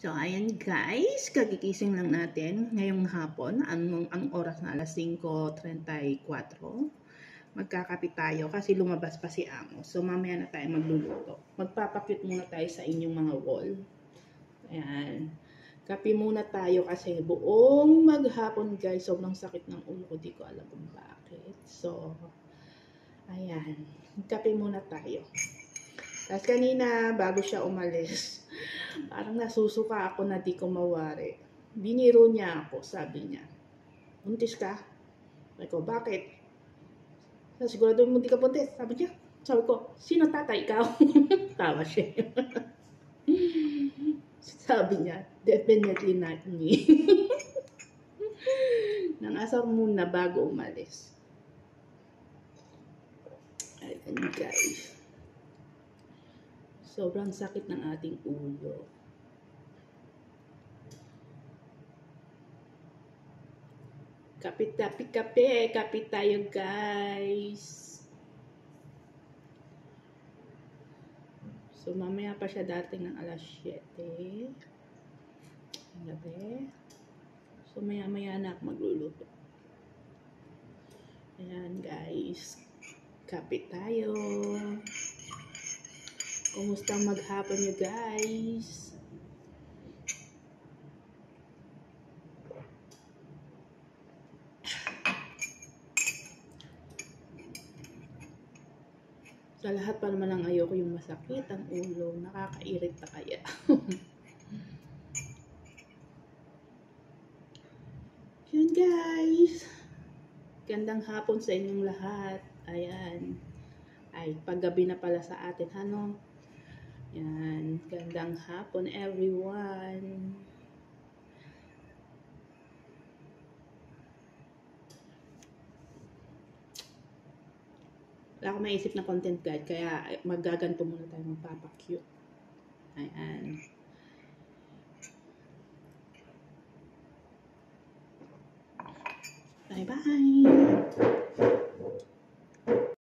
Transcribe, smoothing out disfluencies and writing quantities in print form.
So, ayan guys, kagigising lang natin ngayong hapon. Ang oras na alas 5:34. Magkakapit tayo kasi lumabas pa si Amo. So, mamaya na tayo magluluto. Magpapakit muna tayo sa inyong mga wall. Ayan. Kape muna tayo kasi buong maghapon guys, sobrang sakit ng ulo ko. Di ko alam kung bakit. So, ayan. Kape muna tayo. Tapos kanina, bago siya umalis, parang nasusuka ako na di ko mawari. Biniro niya ako, sabi niya, buntis ka? Sabi ko, bakit? Sigurado mo di ka buntis, sabi niya. Sabi ko, sino tatay ikaw? Tawa siya. Sabi niya, definitely not me. Nang asar muna bago umalis. Ayan guys. Sobrang sakit ng ating ulo. Kapit tayo guys. So mamaya pa siya dating ng alas 7. Ang gabi. So maya na ako magluluto. Ayan guys. Kapit tayo. Kumusta maghapon niyo guys? Sa lahat pa naman ang ayoko yung masakit ang ulo. Nakakairita kaya. Yun guys. Gandang hapon sa inyong lahat. Ayan. Ay, paggabi na pala sa atin. Ano? Yan. Gandang hapon everyone. Wala akong maisip na content guide, kaya magaganto muna tayo, magpapacute. Ayan. Bye-bye!